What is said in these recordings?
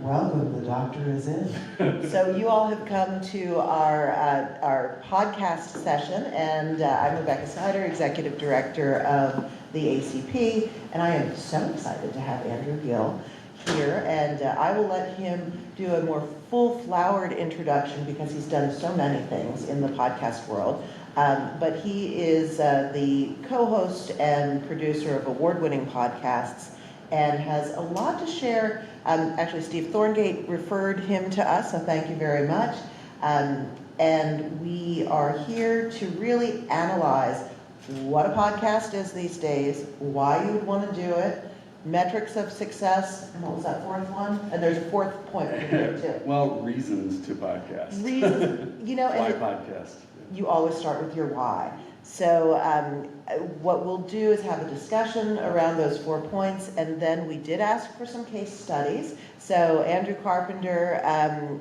Welcome, the doctor is in. So you all have come to our podcast session, and I'm Rebecca Snyder, Executive Director of the ACP, and I am so excited to have Andrew Gill here, and I will let him do a more full-flowered introduction because he's done so many things in the podcast world. But he is the co-host and producer of award-winning podcasts and has a lot to share. Actually, Steve Thorngate referred him to us, so thank you very much. And we are here to really analyze what a podcast is these days, why you would want to do it, metrics of success, and what was that fourth one? And there's a fourth point in here too. Well, reasons to podcast. Reasons, why podcast? You always start with your why. So what we'll do is have a discussion around those 4 points, and then we did ask for some case studies. So Andrew Carpenter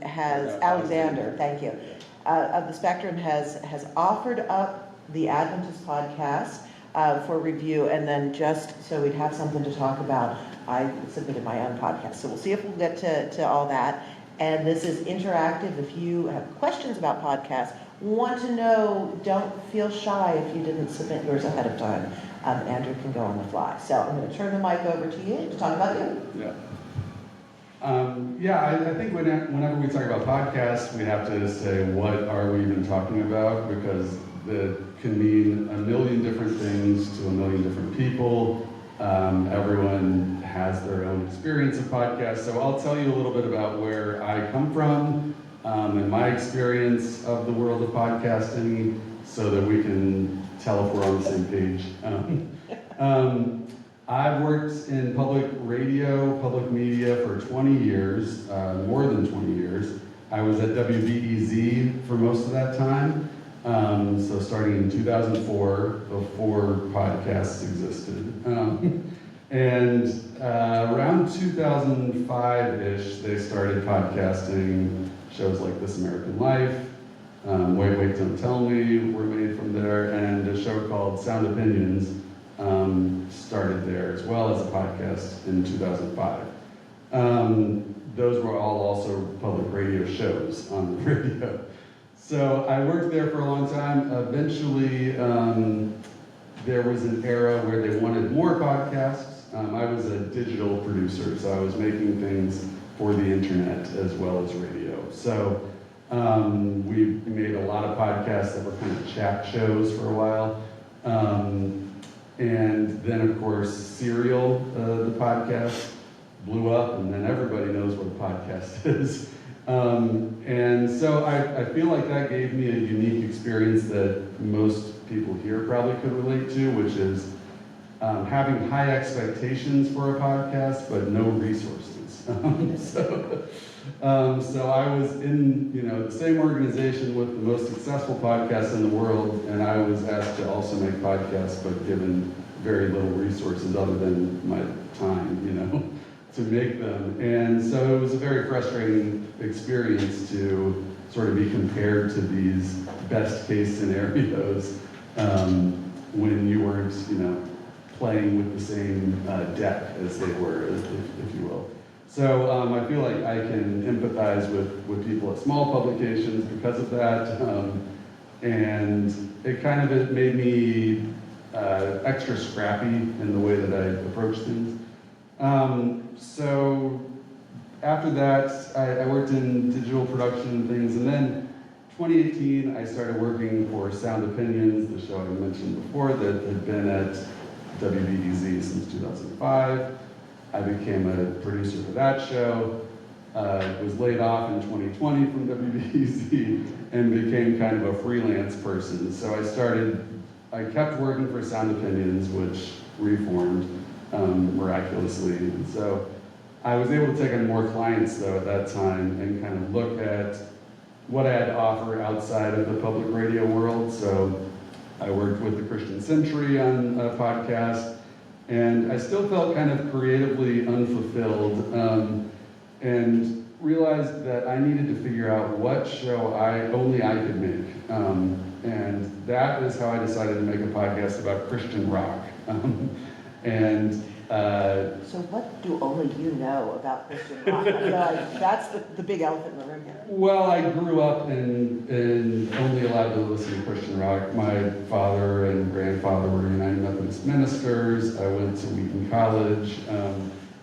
Alexander, thank you, of the Spectrum has offered up the Adventist podcast for review, and then just so we'd have something to talk about, I submitted my own podcast. So we'll see if we'll get to all that. And this is interactive. If you have questions about podcasts, want to know, don't feel shy if you didn't submit yours ahead of time. Andrew can go on the fly. So I'm going to turn the mic over to you to talk about you. Yeah. I think whenever we talk about podcasts, we have to say, what are we even talking about? Because that can mean a million different things to a million different people. Everyone has their own experience of podcasts. So I'll tell you a little bit about where I come from and my experience of the world of podcasting so that we can tell if we're on the same page. I've worked in public radio, public media for 20 years, more than 20 years. I was at WBEZ for most of that time. So starting in 2004, before podcasts existed. And around 2005-ish, they started podcasting. Shows like This American Life, Wait, Wait, Don't Tell Me were made from there, and a show called Sound Opinions started there, as well as a podcast in 2005. Those were all also public radio shows on the radio. So I worked there for a long time. Eventually, there was an era where they wanted more podcasts. I was a digital producer, so I was making things for the internet as well as radio. So we made a lot of podcasts that were kind of chat shows for a while. And then, of course, Serial, the podcast, blew up, and then everybody knows what a podcast is. And so I feel like that gave me a unique experience that most people here probably could relate to, which is having high expectations for a podcast, but no resources. So I was in the same organization with the most successful podcasts in the world, and I was asked to also make podcasts, but given very little resources other than my time, to make them. And so it was a very frustrating experience to sort of be compared to these best case scenarios when you weren't, playing with the same deck as they were, if you will. So I feel like I can empathize with people at small publications because of that. And it kind of made me extra scrappy in the way that I approach things. So after that, I worked in digital production and things, and then 2018, I started working for Sound Opinions, the show I mentioned before that had been at WBEZ since 2005. I became a producer for that show, was laid off in 2020 from WBEZ, and became kind of a freelance person. So I kept working for Sound Opinions, which reformed miraculously. And so I was able to take on more clients, though, at that time and kind of look at what I had to offer outside of the public radio world. So I worked with the Christian Century on a podcast, and I still felt kind of creatively unfulfilled and realized that I needed to figure out what show only I could make. And that is how I decided to make a podcast about Christian rock. And So what do only you know about Christian rock? I feel like that's the big elephant in the room here. Well, I grew up in only allowed to listen to Christian rock. My father and grandfather were United Methodist ministers. I went to Wheaton College,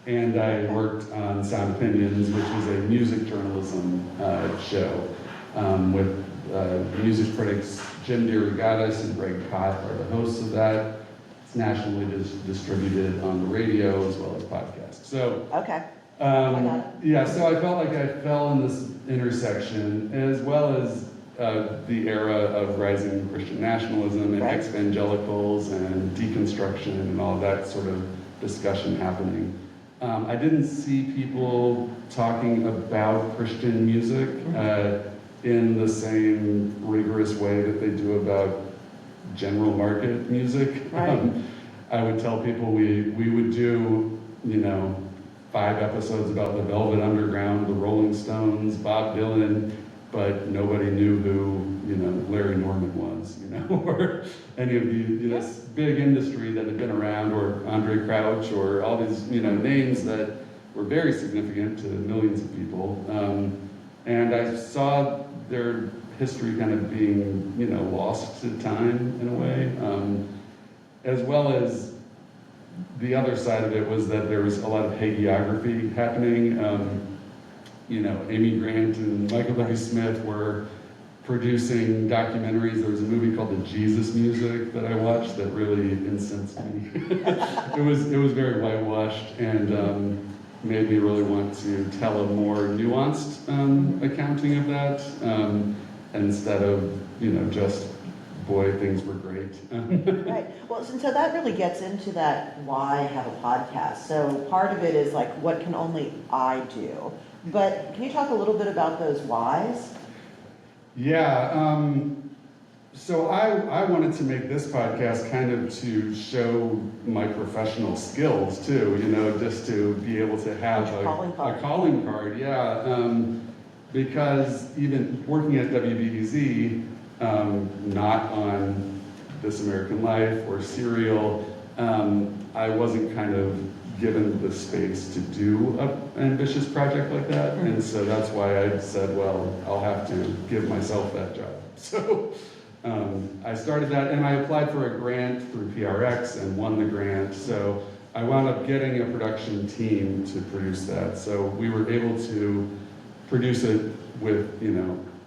and I worked on Sound Opinions, which was a music journalism show with music critics Jim DeRogatis and Greg Kot are the hosts of that. It's nationally distributed on the radio as well as podcasts. So, Okay. yeah, so I felt like I fell in this intersection, as well as the era of rising Christian nationalism and Right. ex-evangelicals and deconstruction and all that sort of discussion happening. I didn't see people talking about Christian music in the same rigorous way that they do about general market music. Right. I would tell people we would do, 5 episodes about the Velvet Underground, the Rolling Stones, Bob Dylan, but nobody knew who, Larry Norman was, or any of the, this big industry that had been around, or Andre Crouch, or all these, names that were very significant to millions of people. And I saw their history kind of being, lost to time in a way, as well as the other side of it was that there was a lot of hagiography happening. Amy Grant and Michael W. Smith were producing documentaries. There was a movie called The Jesus Music that I watched that really incensed me. It was very whitewashed and made me really want to tell a more nuanced accounting of that instead of just boy, things were great. Right. Well, so that really gets into that why have a podcast. So part of it is like, what can only I do? But can you talk a little bit about those whys? Yeah. So I wanted to make this podcast kind of to show my professional skills too, just to be able to have a calling card. Yeah. Because even working at WBEZ, not on This American Life or Serial, I wasn't kind of given the space to do an ambitious project like that. And so that's why I said, well, I'll have to give myself that job. So I started that, and I applied for a grant through PRX and won the grant. So I wound up getting a production team to produce that. So we were able to produce it with,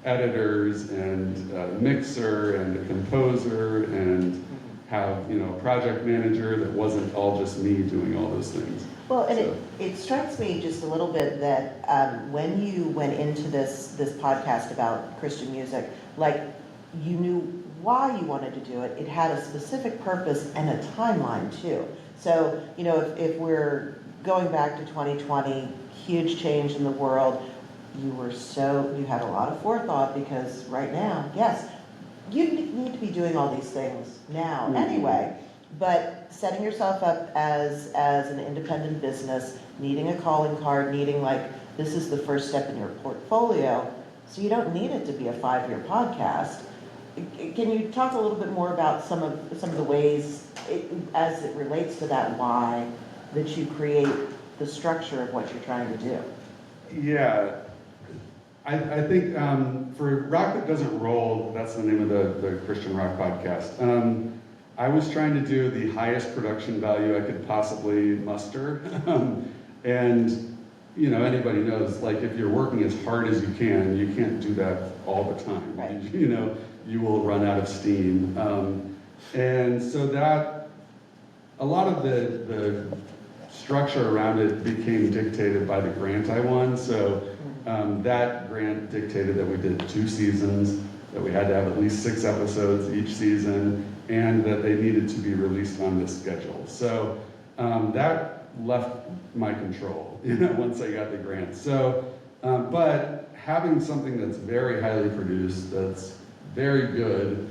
editors and a mixer and a composer and have, a project manager that wasn't all just me doing all those things. Well, and it strikes me just a little bit that when you went into this podcast about Christian music, like you knew why you wanted to do it. It had a specific purpose and a timeline too. So, if we're going back to 2020, huge change in the world, you had a lot of forethought because right now, yes, you need to be doing all these things now anyway, but setting yourself up as an independent business, needing a calling card, needing this is the first step in your portfolio, so you don't need it to be a 5-year podcast. Can you talk a little bit more about some of the ways as it relates to that why that you create the structure of what you're trying to do? Yeah. I think for Rock That Doesn't Roll, that's the name of the Christian rock podcast, I was trying to do the highest production value I could possibly muster. And, anybody knows, if you're working as hard as you can't do that all the time. Right. You will run out of steam. And so that, a lot of the structure around it became dictated by the grant I won. So that grant dictated that we did 2 seasons, that we had to have at least 6 episodes each season, and that they needed to be released on this schedule. So that left my control, once I got the grant. So, but having something that's very highly produced, that's very good,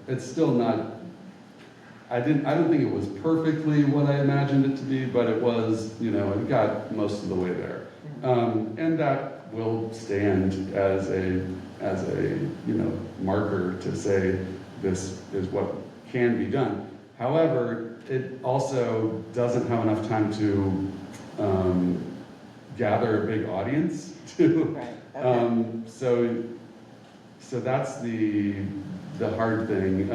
it's still not. I don't think it was perfectly what I imagined it to be, but it was, it got most of the way there. And that will stand as a marker to say this is what can be done. However, it also doesn't have enough time to gather a big audience to. Right. Okay. So that's the hard thing.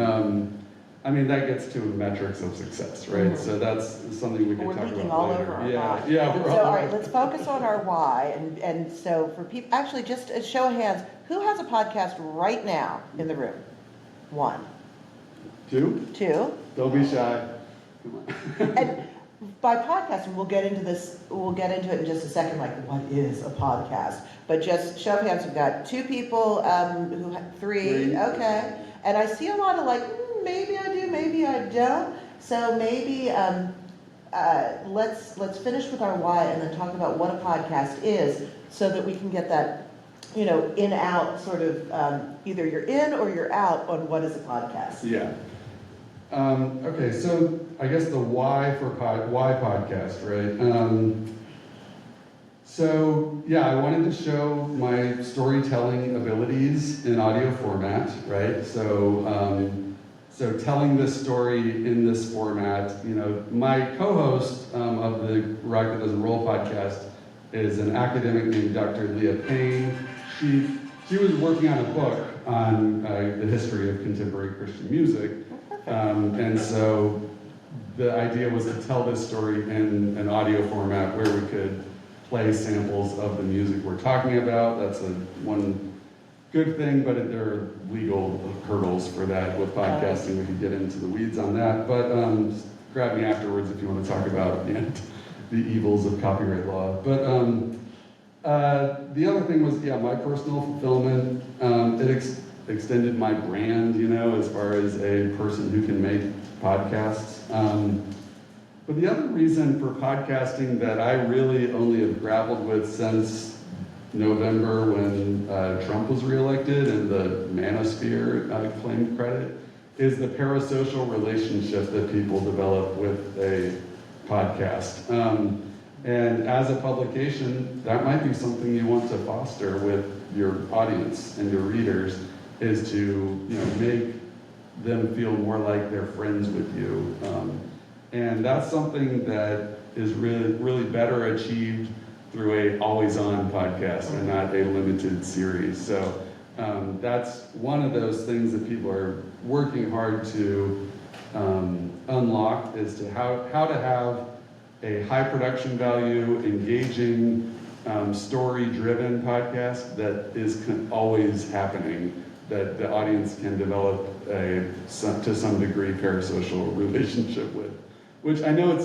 I mean, that gets to metrics of success, right? Mhm. So that's something we can We're talk leaking about all later. over our Yeah, why. yeah. We're So, all right, over. let's focus on our why. And so for people, actually, just a show of hands, who has a podcast right now in the room? One, Two? two. Don't be shy. Come on. And by podcast, and we'll get into it in just a second, like what is a podcast? But just show of hands, we've got two people, three, Three. okay. And I see a lot of like, maybe I do, maybe I don't. So maybe let's finish with our why and then talk about what a podcast is, so that we can get that, in out sort of, either you're in or you're out on what is a podcast. Yeah. Okay, so I guess the why for why podcast, right? So yeah, I wanted to show my storytelling abilities in audio format, right? So telling this story in this format, my co-host of the Rock That Doesn't Roll podcast is an academic named Dr. Leah Payne. She was working on a book on the history of contemporary Christian music. And so the idea was to tell this story in an audio format where we could play samples of the music we're talking about. That's one good thing, but there are legal hurdles for that with podcasting. We could get into the weeds on that. But just grab me afterwards if you want to talk about the evils of copyright law. But the other thing was, my personal fulfillment. It extended my brand, as far as a person who can make podcasts. But the other reason for podcasting that I really only have grappled with since November when Trump was reelected and the manosphere claimed credit is the parasocial relationship that people develop with a podcast. And as a publication, that might be something you want to foster with your audience and your readers, is to make them feel more like they're friends with you. And that's something that is really better achieved through a always-on podcast and not a limited series. So that's one of those things that people are working hard to unlock, is to how to have a high production value, engaging, story-driven podcast that is always happening, that the audience can develop to some degree parasocial relationship with. Which I know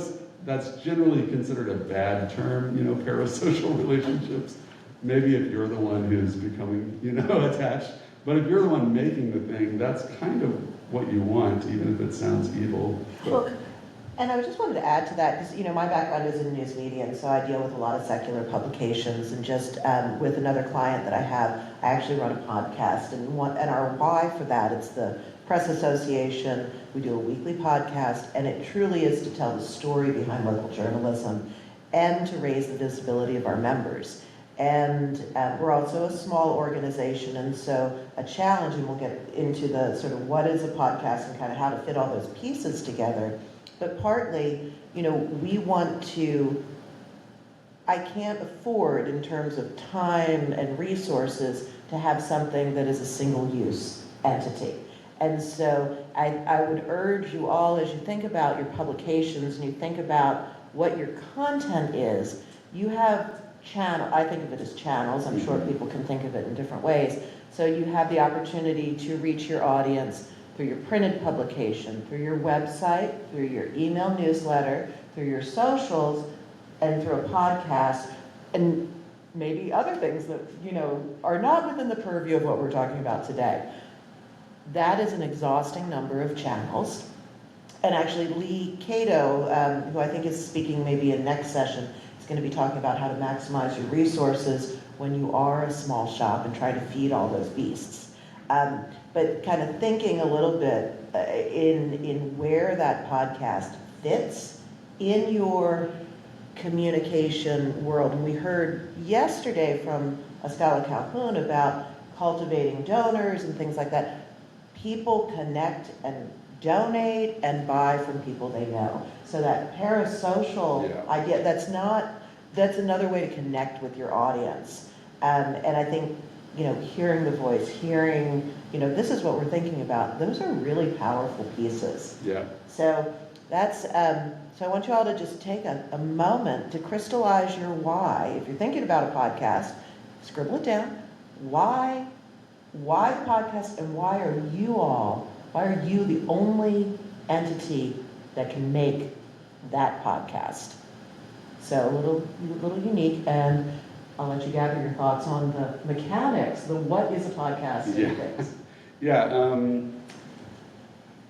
that's generally considered a bad term, parasocial relationships. Maybe if you're the one who's becoming, attached. But if you're the one making the thing, that's kind of what you want, even if it sounds evil. Well, and I just wanted to add to that, because my background is in news media, and so I deal with a lot of secular publications. And just with another client that I have, I actually run a podcast, and our why for that, it's the Press Association. We do a weekly podcast, and it truly is to tell the story behind local journalism and to raise the visibility of our members. And we're also a small organization, and so a challenge, and we'll get into the sort of what is a podcast and kind of how to fit all those pieces together. But partly, we want to, I can't afford in terms of time and resources to have something that is a single-use entity. And so I would urge you all, as you think about your publications and you think about what your content is, you have I think of it as channels. I'm sure people can think of it in different ways. So you have the opportunity to reach your audience through your printed publication, through your website, through your email newsletter, through your socials, and through a podcast, and maybe other things that, are not within the purview of what we're talking about today. That is an exhausting number of channels. And actually, Lee Cato, who I think is speaking maybe in next session, is going to be talking about how to maximize your resources when you are a small shop and try to feed all those beasts. But kind of thinking a little bit in where that podcast fits in your communication world. And we heard yesterday from Estella Calhoun about cultivating donors and things like that. People connect and donate and buy from people they know. So that parasocial Yeah. idea, that's another way to connect with your audience. And I think, hearing the voice, hearing, this is what we're thinking about, those are really powerful pieces. Yeah. So that's, so I want you all to just take a moment to crystallize your why. If you're thinking about a podcast, scribble it down. Why the podcast, and why are you the only entity that can make that podcast? So a little unique, and I'll let you gather your thoughts on the mechanics, the what is a podcast and Yeah. things. Yeah.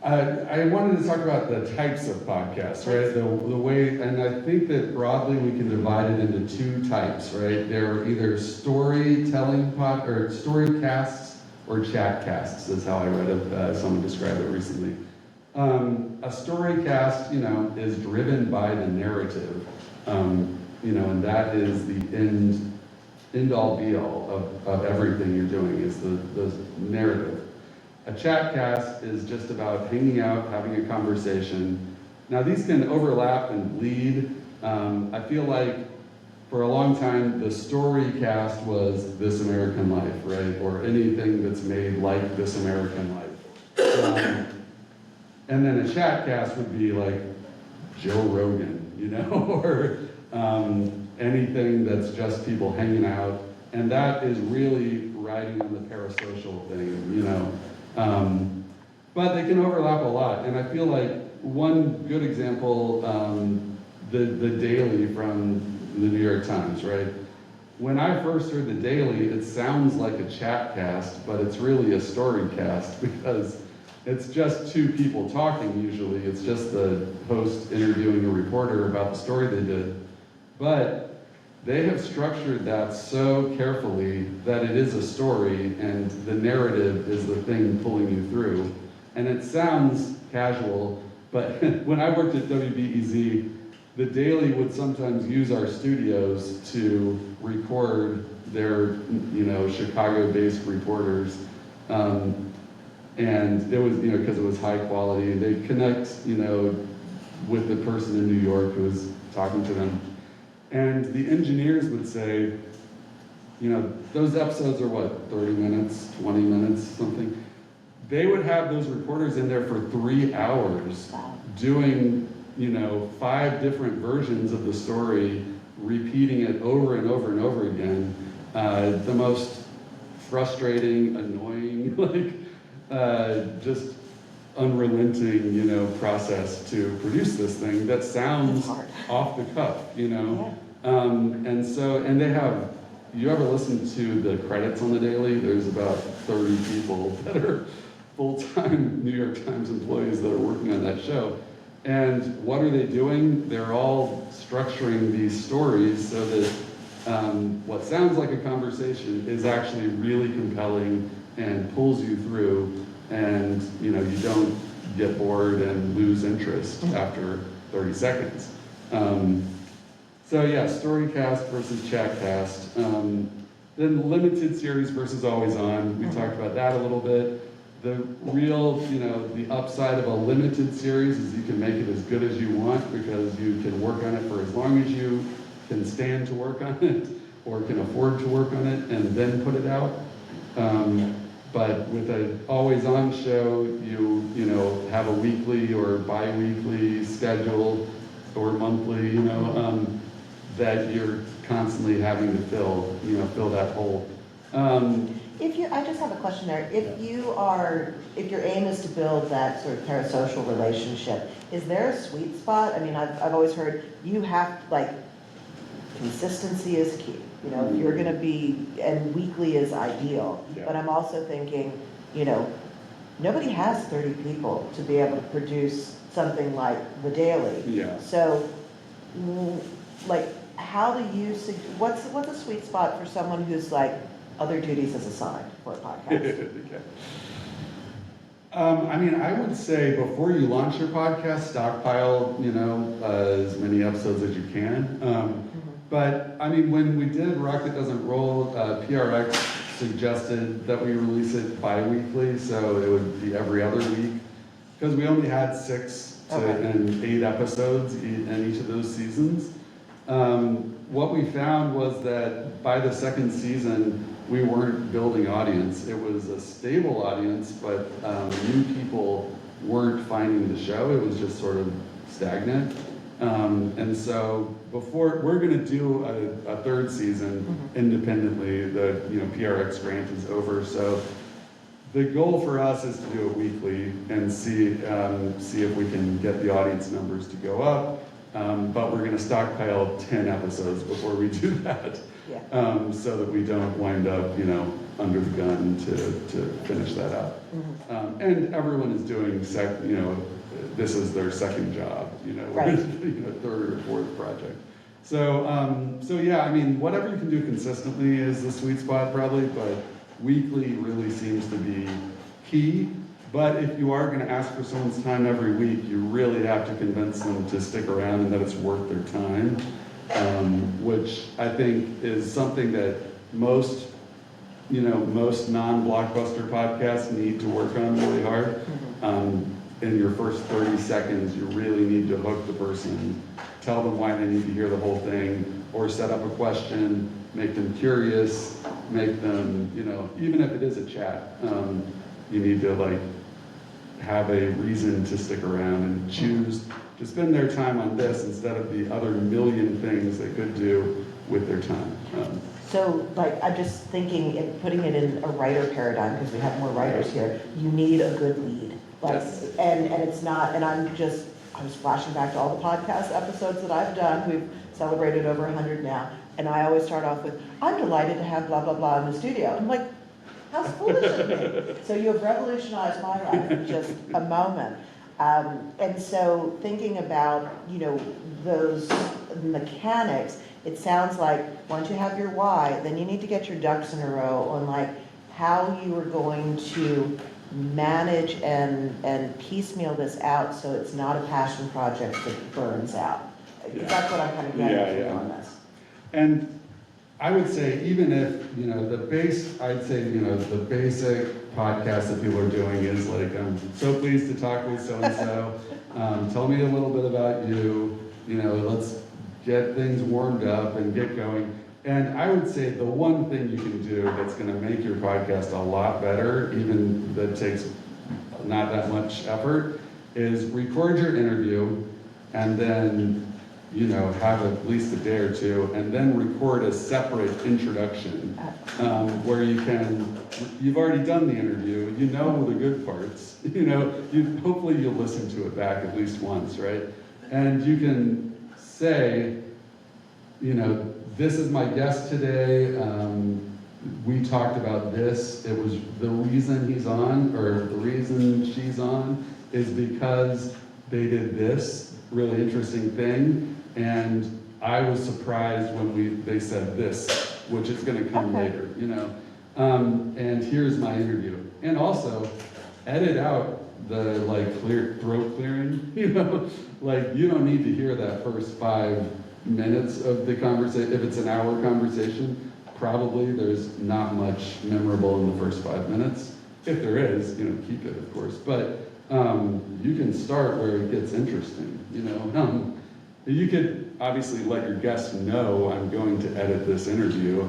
I wanted to talk about the types of podcasts, right? The way, and I think that broadly we can divide it into two types, right? There are either storytelling or storycasts or chatcasts, is how I read someone describe it recently. A storycast, is driven by the narrative, and that is the end all be all of everything you're doing is the narrative. A chatcast is just about hanging out, having a conversation. Now these can overlap and bleed. I feel like for a long time the storycast was This American Life, right? Or anything that's made like This American Life. And then a chatcast would be like Joe Rogan, or anything that's just people hanging out. And that is really riding on the parasocial thing, but they can overlap a lot. And I feel like one good example, the Daily from the New York Times, right? When I first heard the Daily, it sounds like a chat cast, but it's really a story cast because it's just two people talking usually. It's just the host interviewing a reporter about the story they did. But they have structured that so carefully that it is a story and the narrative is the thing pulling you through. And it sounds casual, but when I worked at WBEZ, the Daily would sometimes use our studios to record their, Chicago-based reporters. And it was, because it was high quality. They'd connect, with the person in New York who was talking to them. And the engineers would say, those episodes are what, 30 minutes, 20 minutes, something. They would have those reporters in there for 3 hours doing, 5 different versions of the story, repeating it over and over and over again. The most frustrating, annoying, just unrelenting, process to produce this thing that sounds off the cuff, Yeah. And they have, you ever listen to the credits on the Daily? There's about 30 people that are full-time New York Times employees that are working on that show. And what are they doing? They're all structuring these stories so that what sounds like a conversation is actually really compelling and pulls you through, and you don't get bored and lose interest after 30 seconds. So yeah, storycast versus chatcast. Then limited series versus always on. We talked about that a little bit. The real, the upside of a limited series is you can make it as good as you want because you can work on it for as long as you can stand to work on it or can afford to work on it and then put it out. But with an always-on show, you have a weekly or bi-weekly schedule or monthly, that you're constantly having to fill that hole. I just have a question there. If your aim is to build that sort of parasocial relationship, is there a sweet spot? I mean, I've always heard you have, consistency is key. If you're going to be, and weekly is ideal. Yeah. But I'm also thinking, nobody has 30 people to be able to produce something like The Daily. Yeah. So, how do you, what's a sweet spot for someone who's other duties as assigned for a podcast? Okay. I would say before you launch your podcast, stockpile, as many episodes as you can. But when we did Rocket Doesn't Roll, PRX suggested that we release it bi-weekly, so it would be every other week. because we only had 6 and 8 episodes in each of those seasons. What we found was that by the second season, we weren't building audience. It was a stable audience, but new people weren't finding the show. It was just sort of stagnant. And so before we're going to do a 3rd season independently, the PRX grant is over. So the goal for us is to do it weekly and see if we can get the audience numbers to go up. But we're going to stockpile 10 episodes before we do that, so that we don't wind up, under the gun to finish that up. And everyone is doing, this is their second job, Right. 3rd or 4th project. So yeah, I mean, whatever you can do consistently is the sweet spot probably, but weekly really seems to be key. But if you are going to ask for someone's time every week, you really have to convince them to stick around and that it's worth their time, which I think is something that most non-blockbuster podcasts need to work on really hard. In your first 30 seconds, you really need to hook the person, tell them why they need to hear the whole thing, or set up a question, make them curious, make them, even if it is a chat, you need to have a reason to stick around and choose to spend their time on this instead of the other million things they could do with their time. So, I'm just thinking, putting it in a writer paradigm, because we have more writers here, you need a good lead. Yes. And it's not, and I was flashing back to all the podcast episodes that I've done. We've celebrated over 100 now. And I always start off with, I'm delighted to have blah, blah, blah in the studio. I'm like, how foolish of me. So you have revolutionized my life in just a moment. And so thinking about, those mechanics, it sounds like once you have your why, then you need to get your ducks in a row on how you are going to manage and piecemeal this out so it's not a passion project that burns out. Yeah. That's what I'm kind of getting from on this. And I would say, even if, the basic podcast that people are doing is I'm so pleased to talk with so-and-so. Tell me a little bit about you. Let's get things warmed up and get going. And I would say the one thing you can do that's going to make your podcast a lot better, even that takes not that much effort, is record your interview and then have at least a day or two, and then record a separate introduction where you've already done the interview, the good parts, hopefully you'll listen to it back at least once, right? And you can say, this is my guest today, we talked about this, it was the reason he's on, or the reason she's on, is because they did this really interesting thing, and I was surprised when they said this, which is going to come later, and here's my interview. And also, edit out the throat clearing, you don't need to hear that first 5 minutes of the conversation. If it's an hour conversation, probably there's not much memorable in the first 5 minutes. If there is, keep it, of course. But you can start where it gets interesting, You could obviously let your guests know I'm going to edit this interview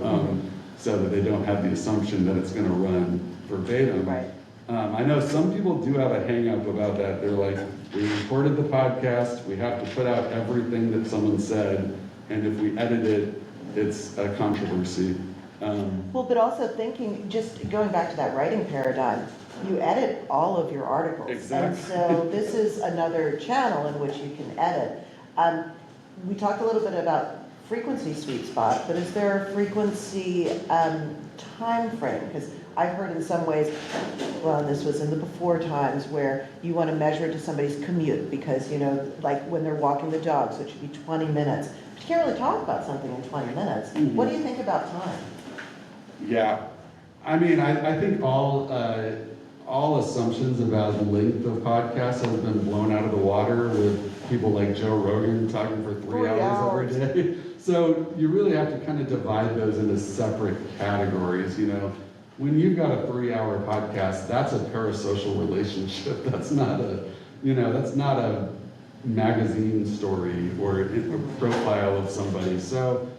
so that they don't have the assumption that it's going to run verbatim. Right. I know some people do have a hang-up about that. They're like, we recorded the podcast, we have to put out everything that someone said, and if we edit it, it's a controversy. Well, but also thinking, just going back to that writing paradigm, you edit all of your articles. Exactly. And so this is another channel in which you can edit. We talked a little bit about frequency sweet spot, but is there a frequency time frame? Because I've heard in some ways, well, this was in the before times, where you want to measure to somebody's commute because, when they're walking the dog, so it should be 20 minutes. But you can't really talk about something in 20 minutes. Mm-hmm. What do you think about time? Yeah, I mean, I think all assumptions about length of podcasts have been blown out of the water with people like Joe Rogan talking for 3 hours every day. So you really have to kind of divide those into separate categories, When you've got a 3-hour podcast, that's a parasocial relationship. That's not that's not a magazine story or a profile of somebody. So,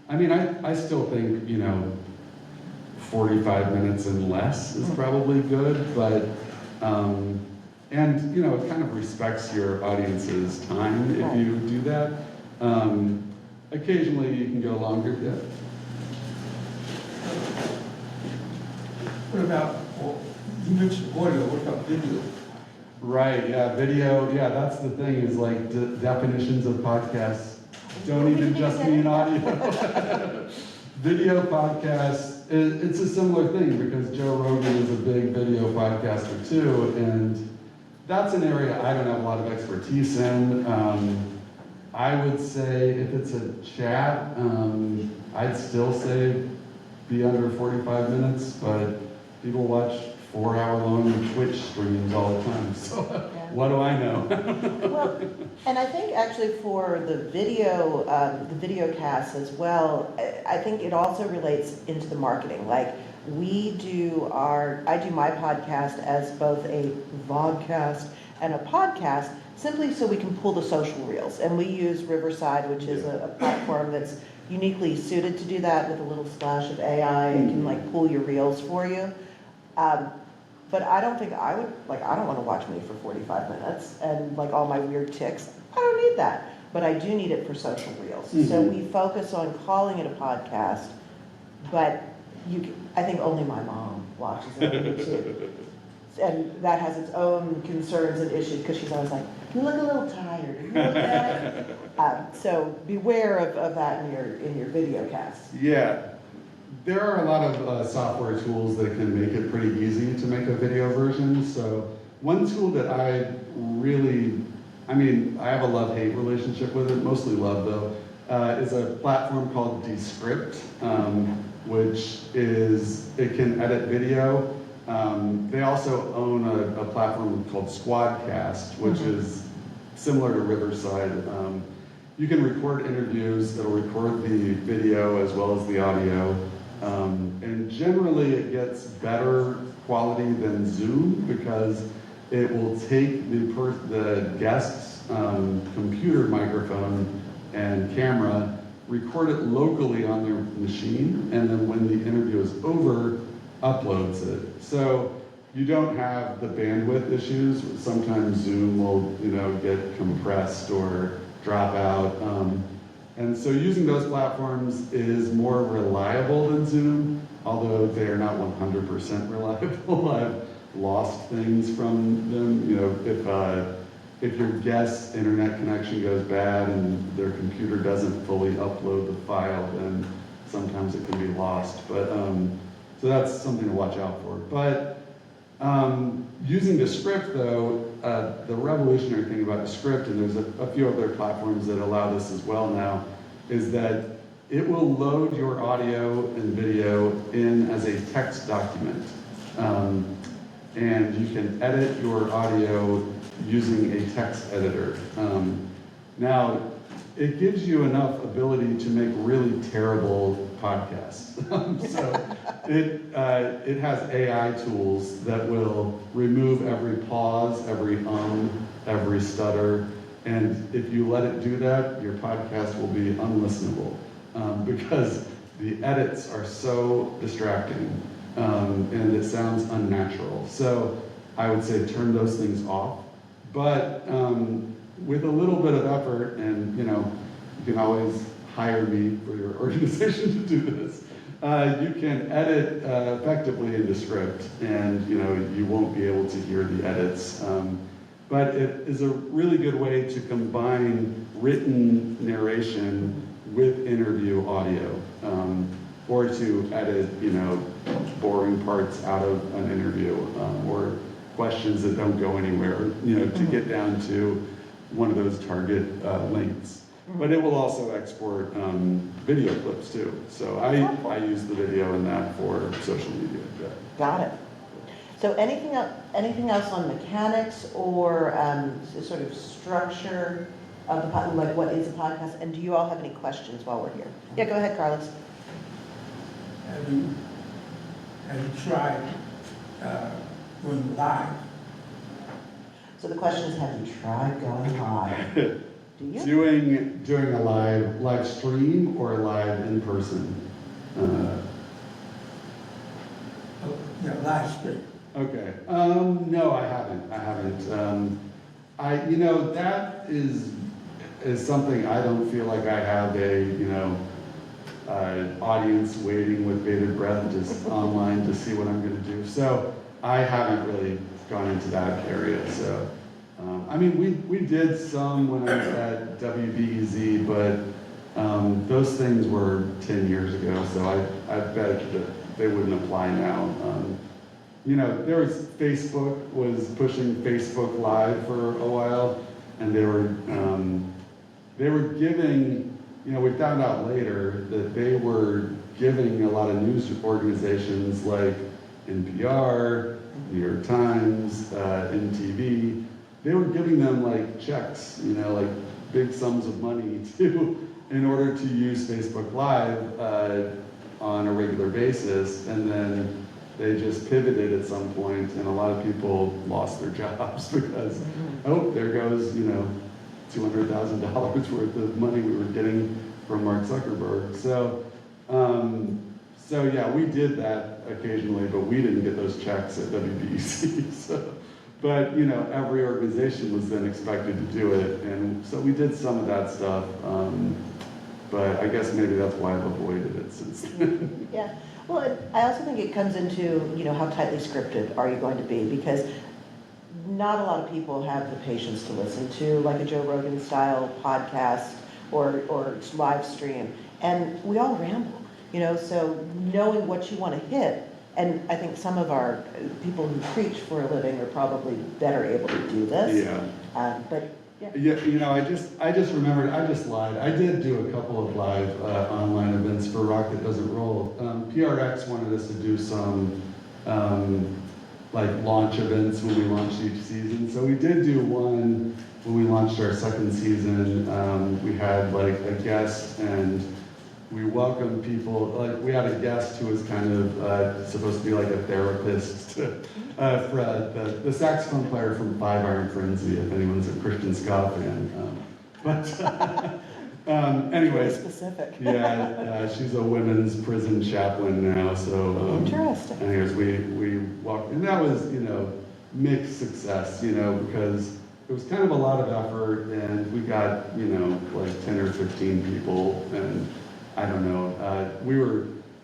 I mean, I still think, 45 minutes and less is probably good, but, and, it kind of respects your audience's time if you do that. Occasionally you can go longer, yeah. What about, you mentioned audio, what about video? Right, yeah, video, yeah, that's the thing, is like definitions of podcasts don't even just mean audio. Video podcasts, it's a similar thing because Joe Rogan is a big video podcaster too, and that's an area I don't have a lot of expertise in. I would say if it's a chat, I'd still say be under 45 minutes, but people watch 4-hour-long Twitch streams all the time, so what do I know? Well, and I think actually for the video cast as well, I think it also relates into the marketing. Like I do my podcast as both a vodcast and a podcast, simply so we can pull the social reels. And we use Riverside, which is a platform that's uniquely suited to do that with a little splash of AI. It can like pull your reels for you. But I don't think I would, I don't want to watch me for 45 minutes and like all my weird tics. I don't need that. But I do need it for social reels. Mm-hmm. So we focus on calling it a podcast, but I think only my mom watches it on YouTube. And that has its own concerns and issues because she's always like, you look a little tired. Are you okay? So beware of that in your video casts. Yeah. There are a lot of software tools that can make it pretty easy to make a video version. So one tool that I have a love-hate relationship with it, mostly love though, is a platform called Descript, which it can edit video. They also own a platform called Squadcast, which is similar to Riverside. You can record interviews, it'll record the video as well as the audio. And generally it gets better quality than Zoom because it will take the guest's computer microphone and camera, record it locally on their machine, and then when the interview is over, uploads it. So you don't have the bandwidth issues. Sometimes Zoom will, get compressed or drop out. And so using those platforms is more reliable than Zoom, although they are not 100% reliable. I've lost things from them. If your guest's internet connection goes bad and their computer doesn't fully upload the file, then sometimes it can be lost. But so that's something to watch out for. But using Descript, though, the revolutionary thing about Descript, and there's a few other platforms that allow this as well now, is that it will load your audio and video in as a text document. And you can edit your audio using a text editor. Now, it gives you enough ability to make really terrible podcasts. So it has AI tools that will remove every pause, every every stutter, and if you let it do that, your podcast will be unlistenable because the edits are so distracting and it sounds unnatural. So I would say turn those things off. But with a little bit of effort, and you can always hire me for your organization to do this. You can edit effectively in Descript, and you won't be able to hear the edits. But it is a really good way to combine written narration with interview audio, or to edit boring parts out of an interview, or questions that don't go anywhere, to get down to one of those target lengths. But it will also export video clips too. So I use the video in that for social media. Yeah. Got it. So anything else on mechanics or sort of structure of the podcast, like what is a podcast? And do you all have any questions while we're here? Yeah, go ahead, Carlos. Have you tried going live? So the question is, have you tried going live? Do you? Doing a live stream or live in person? Yeah, live stream. Okay. No, I haven't. That is something I don't feel like I have audience waiting with bated breath just online to see what I'm going to do. So I haven't really gone into that area. So, we did some when I was at WBEZ, but those things were 10 years ago. So I bet that they wouldn't apply now. There was Facebook was pushing Facebook Live for a while, and they were giving. We found out later that they were giving a lot of news organizations like NPR, New York Times, MTV. They were giving them like checks, like big sums of money in order to use Facebook Live on a regular basis, and then they just pivoted at some point, and a lot of people lost their jobs because, there goes, $200,000 worth of money we were getting from Mark Zuckerberg. So yeah, we did that occasionally, but we didn't get those checks at WBEC. But every organization was then expected to do it, and so we did some of that stuff. But I guess maybe that's why I've avoided it since then. Yeah. Well, I also think it comes into, how tightly scripted are you going to be? Because not a lot of people have the patience to listen to like a Joe Rogan style podcast or live stream. And we all ramble, so knowing what you want to hit, and I think some of our people who preach for a living are probably better able to do this. Yeah. But yeah. Yeah, I just remembered, I just lied. I did do a couple of live online events for Rock That Doesn't Roll. PRX wanted us to do some launch events when we launched each season. So we did do one when we launched our second season. We had a guest, and we welcomed people. We had a guest who was kind of supposed to be like a therapist for the saxophone player from Five Iron Frenzy, if anyone's a Christian ska fan. Anyways, Specific. yeah, she's a women's prison chaplain now. So interesting. Anyways, we walked, and that was mixed success, because it was kind of a lot of effort, and we got 10 or 15 people, and I don't know.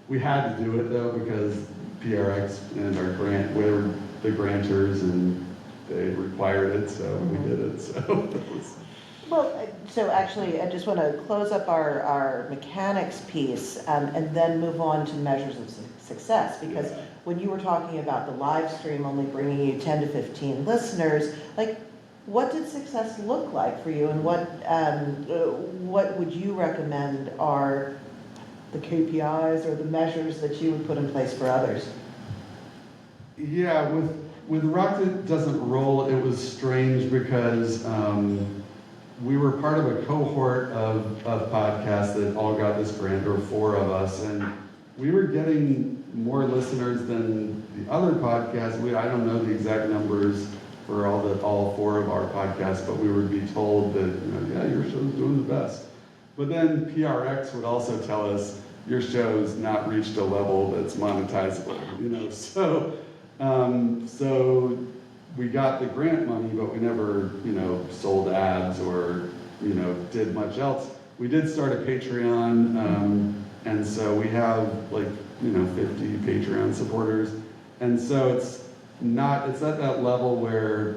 We had to do it though because PRX and our grant, we were the grantors, and they required it, so we did it. So. Well, so actually, I just want to close up our mechanics piece and then move on to measures of success. Because when you were talking about the live stream only bringing you 10 to 15 listeners, what did success look like for you, and what would you recommend are the KPIs or the measures that you would put in place for others? Yeah, with Rock That Doesn't Roll, it was strange because we were part of a cohort of podcasts that all got this grant. There were 4 of us, and we were getting more listeners than the other podcasts. I don't know the exact numbers for all 4 of our podcasts, but we would be told that, your show's doing the best. But then PRX would also tell us, your show's not reached a level that's monetizable, So we got the grant money, but we never, sold ads or, did much else. We did start a Patreon, and so we have 50 Patreon supporters. And so it's at that level where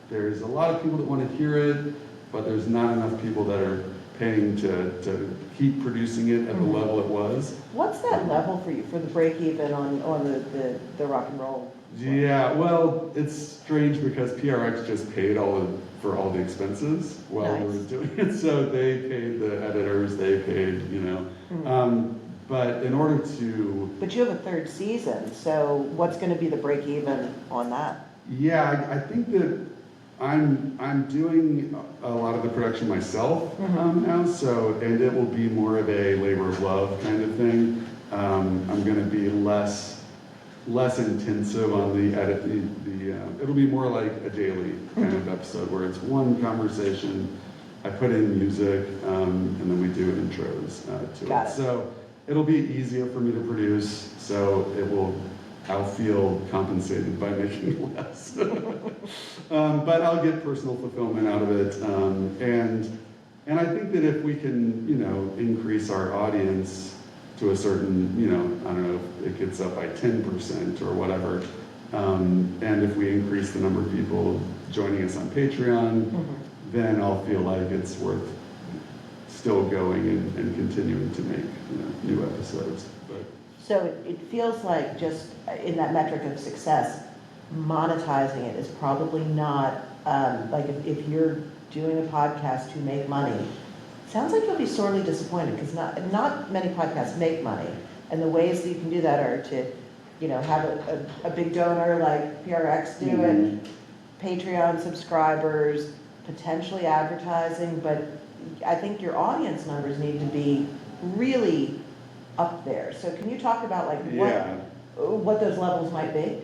there's a lot of people that want to hear it, but there's not enough people that are paying to keep producing it at the level it was. What's that level for you for the break even on the rock and roll? Yeah, well, it's strange because PRX just paid for all the expenses while we were doing it. So they paid the editors, they paid, but in order to... But you have a 3rd season, so what's going to be the break even on that? Yeah, I think that I'm doing a lot of the production myself now, and it will be more of a labor of love kind of thing. I'm going to be less less intensive on the edit. It'll be more like a daily kind of episode where it's one conversation. I put in music, and then we do intros to Got it. it. So it'll be easier for me to produce. So I'll feel compensated by making less. But I'll get personal fulfillment out of it. And I think that if we can, increase our audience to a certain, I don't know, if it gets up by 10% or whatever, and if we increase the number of people joining us on Patreon, then I'll feel like it's worth still going and continuing to make new episodes. But So it feels like just in that metric of success, monetizing it is probably not, like if you're doing a podcast to make money, sounds like you'll be sorely disappointed because not many podcasts make money. And the ways that you can do that are to, have a big donor like PRX do it, Patreon subscribers, potentially advertising, but I think your audience numbers need to be really up there. So can you talk about like what those levels might be?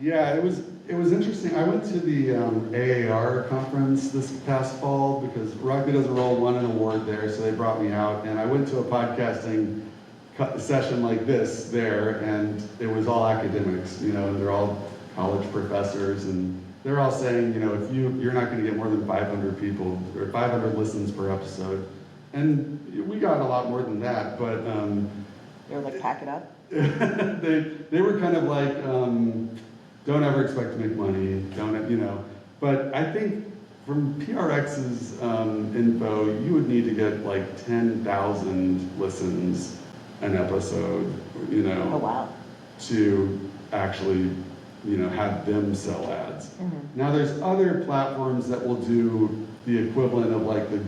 Yeah, it was interesting. I went to the AAR conference this past fall because Rugby Doesn't Roll won an award there, so they brought me out, and I went to a podcasting session like this there, and it was all academics, and they're all college professors, and they're all saying, if you're not going to get more than 500 people or 500 listens per episode, and we got a lot more than that, but They were like, pack it up? they were kind of like, don't ever expect to make money, but I think from PRX's info, you would need to get like 10,000 listens an episode, Oh, wow. to actually, have them sell ads. Now there's other platforms that will do the equivalent of like the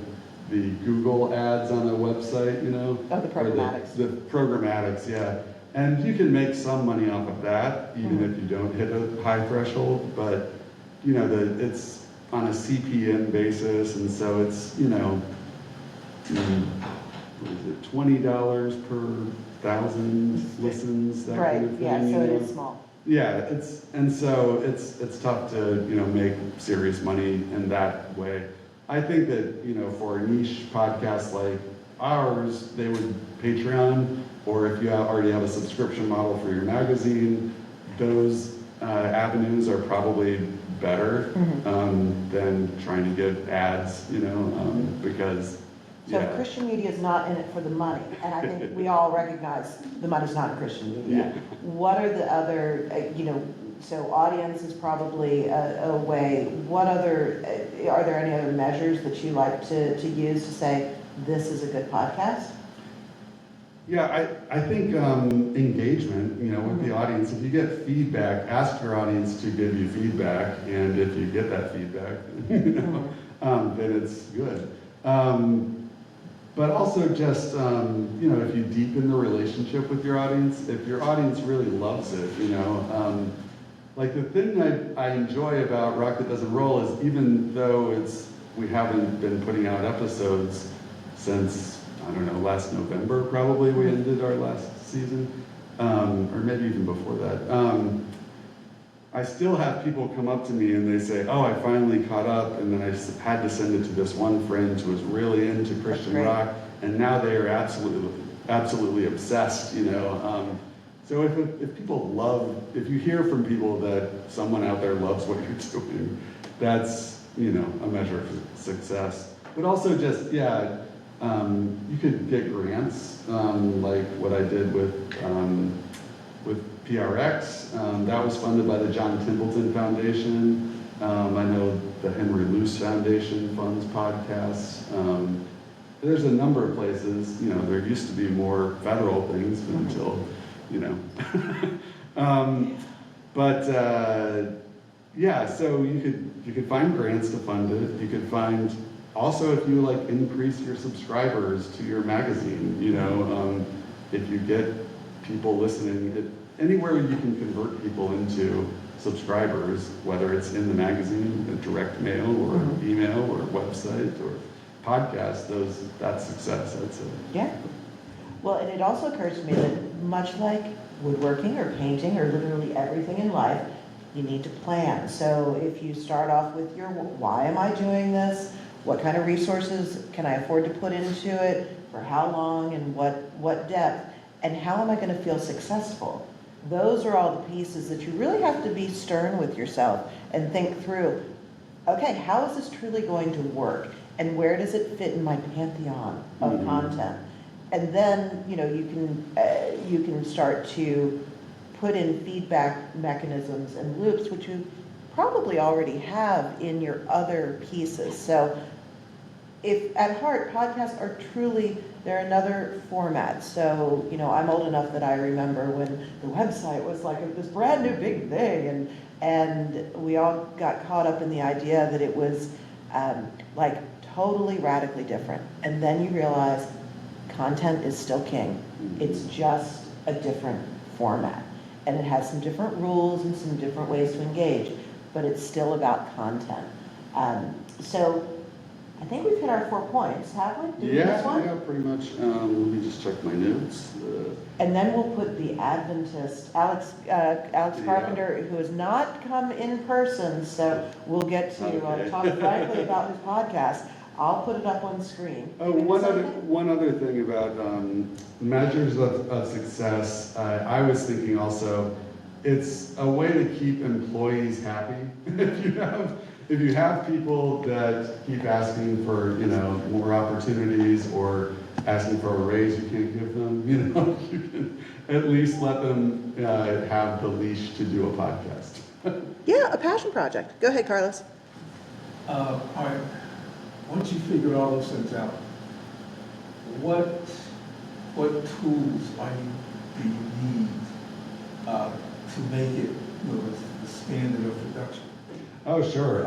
Google ads on a website, Oh, the programmatics. The programmatics, yeah. And you can make some money off of that, even if you don't hit a high threshold, but it's on a CPM basis, and so it's, what is it, $20 per 1,000 listens, that kind of thing. Yeah, so it is small. Yeah, it's tough to, make serious money in that way. I think that, for a niche podcast like ours, they would Patreon, or if you already have a subscription model for your magazine, those avenues are probably better than trying to get ads, because So Christian media is not in it for the money, and I think we all recognize the money's not in Christian media. Yeah. What are the other, so audience is probably a way. What other, are there any other measures that you like to use to say, this is a good podcast? Yeah, I think engagement, with the audience. If you get feedback, ask your audience to give you feedback, and if you get that feedback, then it's good. But also just, if you deepen the relationship with your audience, if your audience really loves it, like the thing I enjoy about Rock That Doesn't Roll is even though we haven't been putting out episodes since, I don't know, last November probably we ended our last season, or maybe even before that. I still have people come up to me and they say, oh, I finally caught up, and then I had to send it to this one friend who was really into Christian rock, and now they are absolutely obsessed, So if people if you hear from people that someone out there loves what you're doing, that's, a measure of success. But also just, you could get grants, like what I did with PRX. That was funded by the John Templeton Foundation. I know the Henry Luce Foundation funds podcasts. There's a number of places, there used to be more federal things until, so you could find grants to fund it. You could find, also if you increase your subscribers to your magazine, if you get people listening, anywhere you can convert people into subscribers, whether it's in the magazine, a direct mail or email or website or podcast, that's success, I'd say. Yeah. Well, and it also occurs to me that much like woodworking or painting or literally everything in life, you need to plan. So if you start off with your, why am I doing this? What kind of resources can I afford to put into it? For how long and what depth? And how am I going to feel successful? Those are all the pieces that you really have to be stern with yourself and think through. Okay, how is this truly going to work? And where does it fit in my pantheon of content? And then, you can start to put in feedback mechanisms and loops, which you probably already have in your other pieces. So if at heart, podcasts are truly, they're another format. So, I'm old enough that I remember when the website was like this brand new big thing, and we all got caught up in the idea that it was like totally radically different. And then you realize content is still king. It's just a different format. And it has some different rules and some different ways to engage, but it's still about content. So I think we've hit our 4 points, have we? Did we miss one? Yeah, pretty much. Let me just check my notes. And then we'll put the Adventist, Alex Carpenter, who has not come in person, so we'll get to talk frankly about his podcast. I'll put it up on the screen. Oh, one other thing about measures of success. I was thinking also, it's a way to keep employees happy. If you have people that keep asking for more opportunities or asking for a raise you can't give them, you can at least let them have the leash to do a podcast. Yeah, a passion project. Go ahead, Carlos. All right, once you figure all those things out, what tools do you need to make it the standard of production? Oh, sure.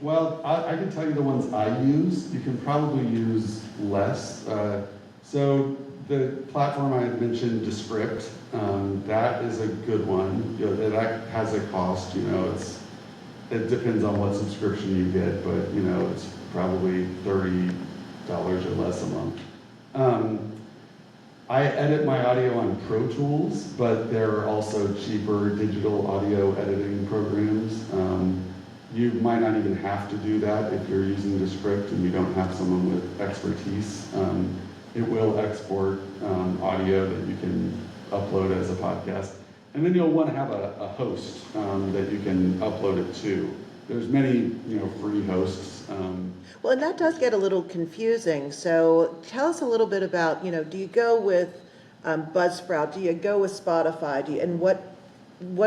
Well, I can tell you the ones I use. You can probably use less. So the platform I had mentioned, Descript, that is a good one. That has a cost. It depends on what subscription you get, but it's probably $30 or less a month. I edit my audio on Pro Tools, but there are also cheaper digital audio editing programs. You might not even have to do that if you're using Descript and you don't have someone with expertise. It will export audio that you can upload as a podcast. And then you'll want to have a host that you can upload it to. There's many free hosts. Well, and that does get a little confusing. So tell us a little bit about, do you go with Buzzsprout? Do you go with Spotify? And what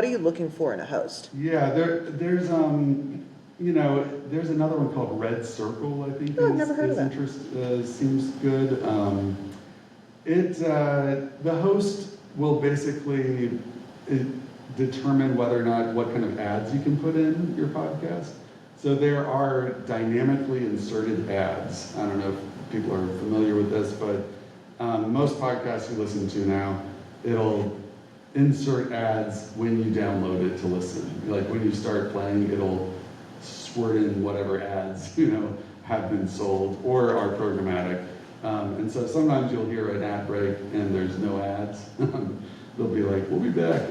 are you looking for in a host? Yeah, there's another one called Red Circle, I think. Oh, I've never heard of that. Seems good. The host will basically determine whether or not what kind of ads you can put in your podcast. So there are dynamically inserted ads. I don't know if people are familiar with this, but most podcasts you listen to now, it'll insert ads when you download it to listen. Like when you start playing, it'll squirt in whatever ads have been sold or are programmatic. And so sometimes you'll hear an ad break and there's no ads. They'll be like, we'll be back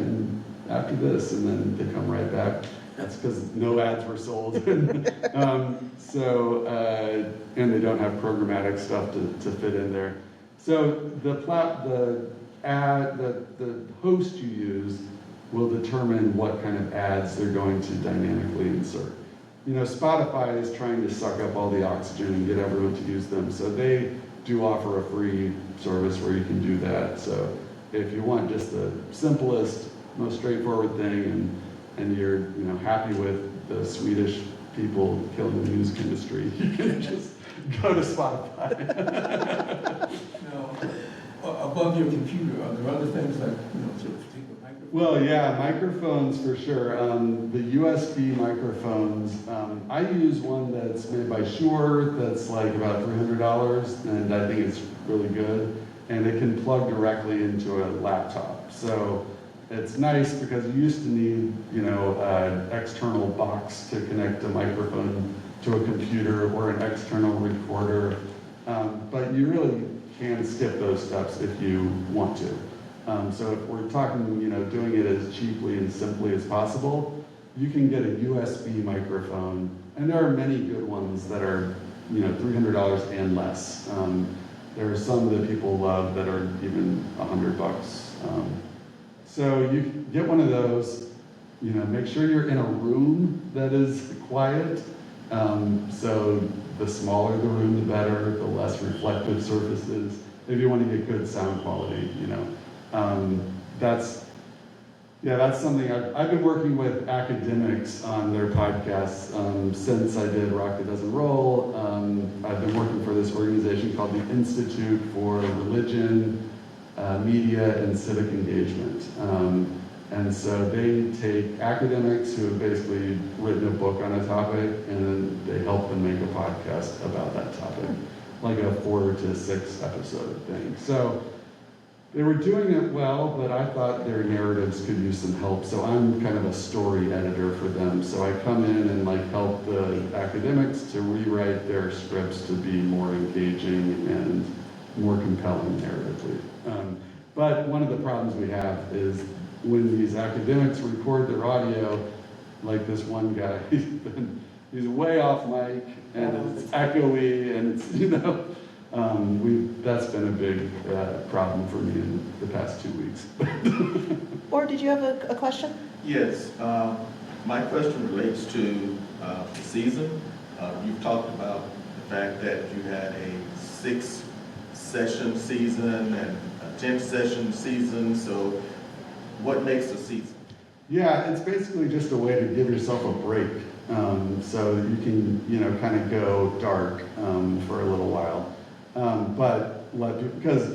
after this, and then they come right back. That's because no ads were sold. And they don't have programmatic stuff to fit in there. So the host you use will determine what kind of ads they're going to dynamically insert. Spotify is trying to suck up all the oxygen and get everyone to use them. So they do offer a free service where you can do that. So if you want just the simplest, most straightforward thing and you're happy with the Swedish people killing the music industry, you can just go to Spotify. Now, above your computer, are there other things like sort of particular microphones? Well, yeah, microphones for sure. The USB microphones. I use one that's made by Shure that's like about $300, and I think it's really good. And it can plug directly into a laptop. So it's nice because you used to need, an external box to connect a microphone to a computer or an external recorder. But you really can skip those steps if you want to. So if we're talking, doing it as cheaply and simply as possible, you can get a USB microphone, and there are many good ones that are, $300 and less. There are some that people love that are even $100. So you get one of those, make sure you're in a room that is quiet. So the smaller the room, the better, the less reflective surfaces, if you want to get good sound quality, That's something I've been working with academics on their podcasts since I did Rock That Doesn't Roll. I've been working for this organization called the Institute for Religion, Media, and Civic Engagement. And so they take academics who have basically written a book on a topic, and then they help them make a podcast about that topic, like a 4 to 6 episode thing. So they were doing it well, but I thought their narratives could use some help. So I'm kind of a story editor for them. So I come in and help the academics to rewrite their scripts to be more engaging and more compelling narratively. But one of the problems we have is when these academics record their audio, like this one guy, he's way off mic and it's echoey and it's, that's been a big problem for me in the past 2 weeks. Or did you have a question? Yes, my question relates to the season. You've talked about the fact that you had a 6-session season and a 10-session season, so what makes a season? Yeah, it's basically just a way to give yourself a break. So you can, kind of go dark for a little while. Because,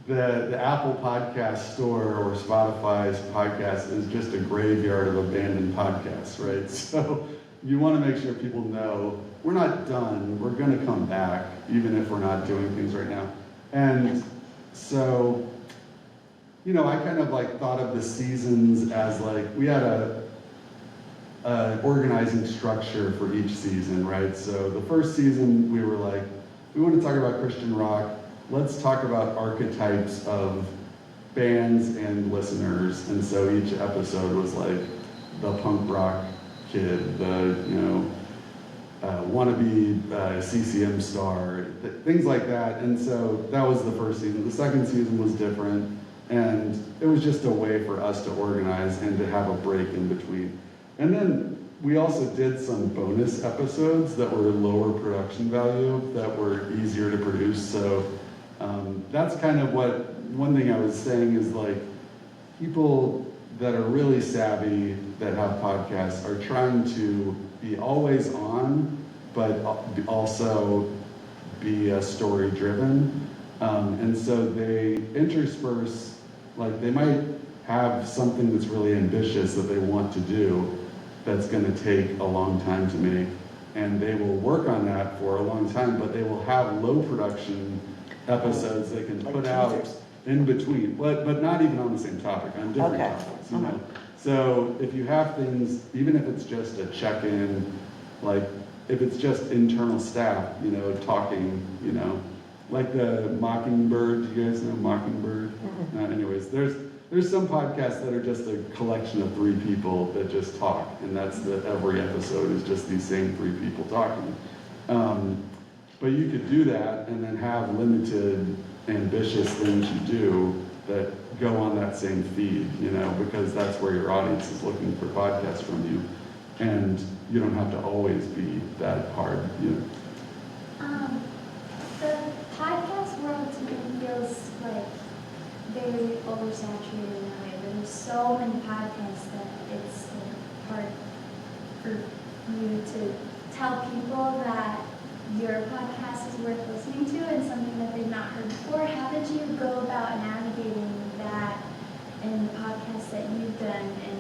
the Apple Podcast Store or Spotify's podcast is just a graveyard of abandoned podcasts, right? So you want to make sure people know we're not done. We're going to come back, even if we're not doing things right now. And so, I kind of thought of the seasons as we had a organizing structure for each season, right? So the first season we were we want to talk about Christian rock. Let's talk about archetypes of bands and listeners. And so each episode was the punk rock kid, the wannabe CCM star, things like that. And so that was the first season. The second season was different, and it was just a way for us to organize and to have a break in between. And then we also did some bonus episodes that were lower production value, that were easier to produce. So that's kind of one thing I was saying is people that are really savvy that have podcasts are trying to be always on, but also be story driven. And so they intersperse, they might have something that's really ambitious that they want to do, that's going to take a long time to make, and they will work on that for a long time, but they will have low production episodes they can put out in between, but not even on the same topic, on different topics, So if you have things, even if it's just a check-in, if it's just internal staff, talking, like the Mockingbird, do you guys know Mockingbird? Anyways, there's some podcasts that are just a collection of 3 people that just talk, and that's every episode is just these same 3 people talking. But you could do that and then have limited, ambitious things you do that go on that same feed, because that's where your audience is looking for podcasts from you, and you don't have to always be that hard, The podcast world to me feels very oversaturated in a way. There's so many podcasts that it's hard for you to tell people that your podcast is worth listening to and something that they've not heard before. How did you go about navigating that in the podcasts that you've done and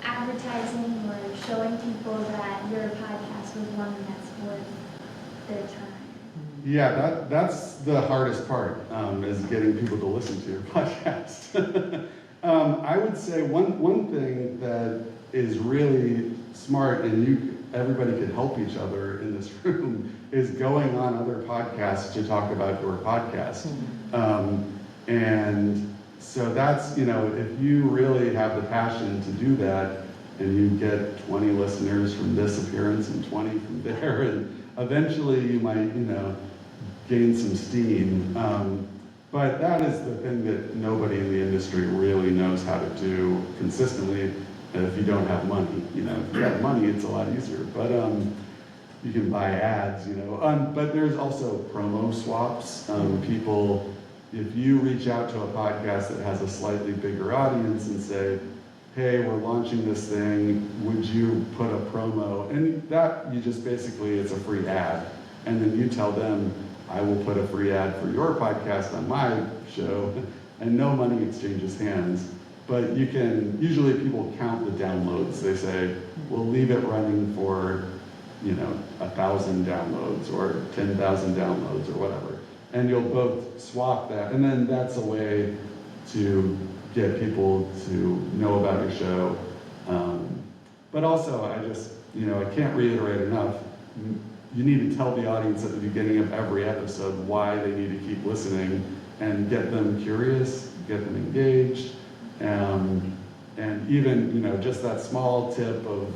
advertising or showing people that your podcast was one that's worth their time? Yeah, that's the hardest part, is getting people to listen to your podcast. I would say one thing that is really smart, and everybody could help each other in this room is going on other podcasts to talk about your podcast. And so that's, if you really have the passion to do that, and you get 20 listeners from this appearance and 20 from there, and eventually you might, gain some steam. But that is the thing that nobody in the industry really knows how to do consistently if you don't have money. If you have money, it's a lot easier. But you can buy ads, But there's also promo swaps. People, if you reach out to a podcast that has a slightly bigger audience and say, hey, we're launching this thing, would you put a promo? And that, you just basically, it's a free ad. And then you tell them, I will put a free ad for your podcast on my show, and no money exchanges hands. But you can, usually people count the downloads. They say, we'll leave it running for, 1,000 downloads or 10,000 downloads or whatever. And you'll both swap that. And then that's a way to get people to know about your show. But also, I can't reiterate enough, you need to tell the audience at the beginning of every episode why they need to keep listening and get them curious, get them engaged, and even, just that small tip of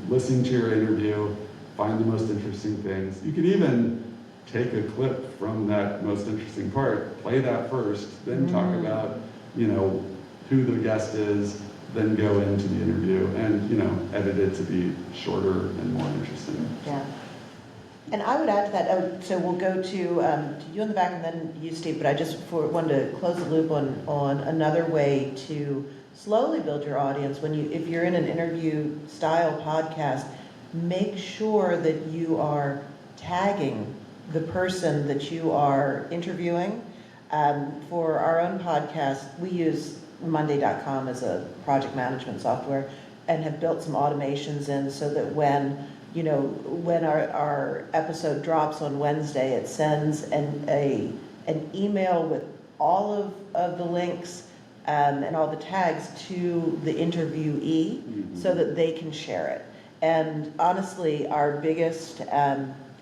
listening to your interview, find the most interesting things. You could even take a clip from that most interesting part, play that first, then talk about, who the guest is, then go into the interview and, edit it to be shorter and more interesting. Yeah. And I would add to that, so we'll go to you in the back and then you, Steve, but I just wanted to close the loop on another way to slowly build your audience. If you're in an interview style podcast, make sure that you are tagging the person that you are interviewing. For our own podcast, we use Monday.com as a project management software and have built some automations in so that when our episode drops on Wednesday, it sends an email with all of the links and all the tags to the interviewee so that they can share it. And honestly, our biggest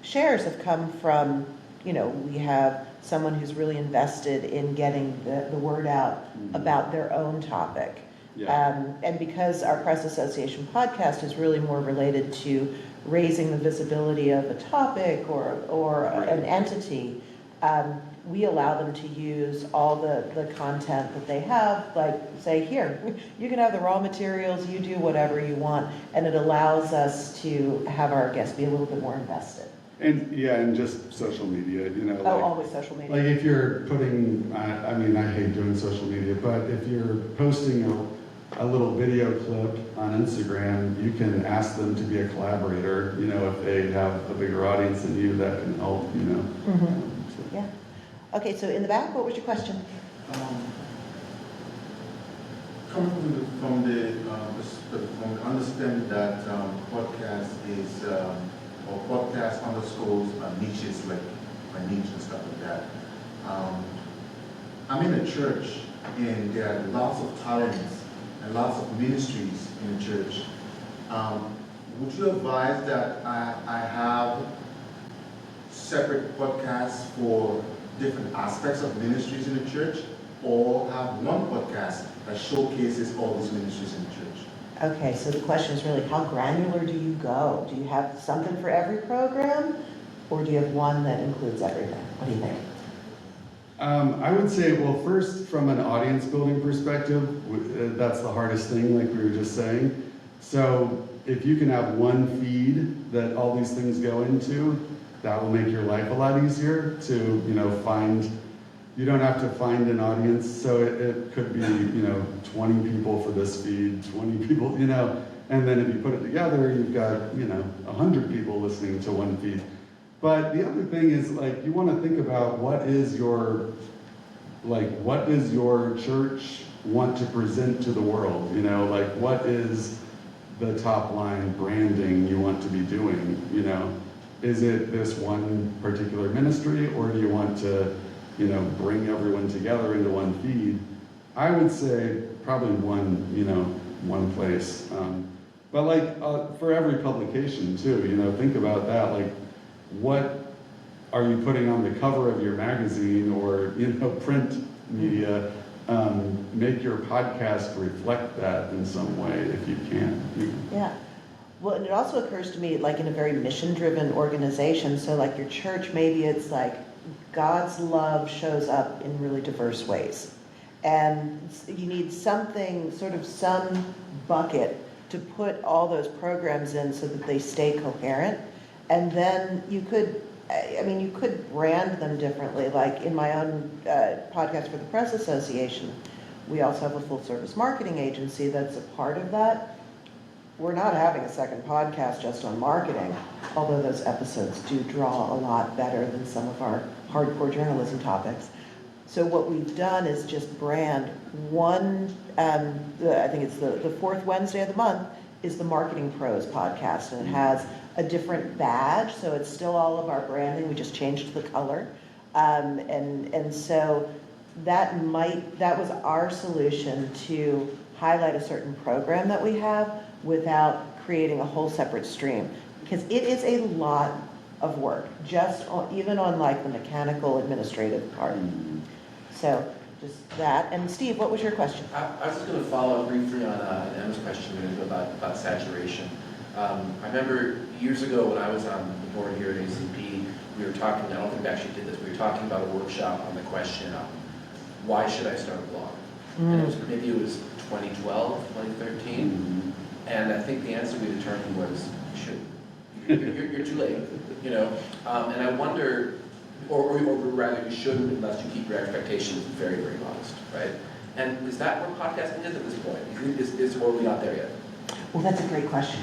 shares have come from, we have someone who's really invested in getting the word out about their own topic. Yeah. And because our Press Association podcast is really more related to raising the visibility of a topic or an entity, we allow them to use all the content that they have, like say, here, you can have the raw materials, you do whatever you want, and it allows us to have our guests be a little bit more invested. And just social media, Always social media. Like if you're putting, I hate doing social media, but if you're posting a little video clip on Instagram, you can ask them to be a collaborator, if they have a bigger audience than you, that can help, Yeah. Okay, so in the back, what was your question? Coming from the understanding that podcast is, or podcast underscores niches, like my niche and stuff like that. I'm in a church and there are lots of talents and lots of ministries in the church. Would you advise that I have separate podcasts for different aspects of ministries in the church, or have one podcast that showcases all these ministries in the church? Okay, so the question is really, how granular do you go? Do you have something for every program, or do you have one that includes everything? What do you think? I would say, well, first, from an audience building perspective, that's the hardest thing, like we were just saying. So if you can have one feed that all these things go into, that will make your life a lot easier to, find. You don't have to find an audience, so it could be, 20 people for this feed, 20 people, and then if you put it together, you've got, 100 people listening to one feed. But the other thing is, like, you want to think about what does your church want to present to the world? What is the top line branding you want to be doing? Is it this one particular ministry, or do you want to, bring everyone together into one feed? I would say probably one place. But like, for every publication too, think about that, like, what are you putting on the cover of your magazine or, print media? Make your podcast reflect that in some way if you can. Yeah. Well, and it also occurs to me, like in a very mission-driven organization, so like your church, maybe it's like God's love shows up in really diverse ways. And you need something, sort of some bucket to put all those programs in so that they stay coherent. And then you could, you could brand them differently. Like in my own podcast for the Press Association, we also have a full-service marketing agency that's a part of that. We're not having a second podcast just on marketing, although those episodes do draw a lot better than some of our hardcore journalism topics. So what we've done is just brand one, I think it's the fourth Wednesday of the month, is the Marketing Pros podcast. And it has a different badge, so it's still all of our branding. We just changed the color. And so that was our solution to highlight a certain program that we have without creating a whole separate stream. Because it is a lot of work, even on like the mechanical administrative part. So just that. And Steve, what was your question? I was just going to follow up briefly on Emma's question about saturation. I remember years ago when I was on the board here at ACP, we were talking, I don't think we actually did this, we were talking about a workshop on the question of why should I start a blog? And maybe it was 2012, 2013, and I think the answer we determined was you shouldn't. You're too late, and I wonder, or rather you shouldn't unless you keep your expectations very, very modest, right? And is that where podcasting is at this point? Or are we not there yet? Well, that's a great question.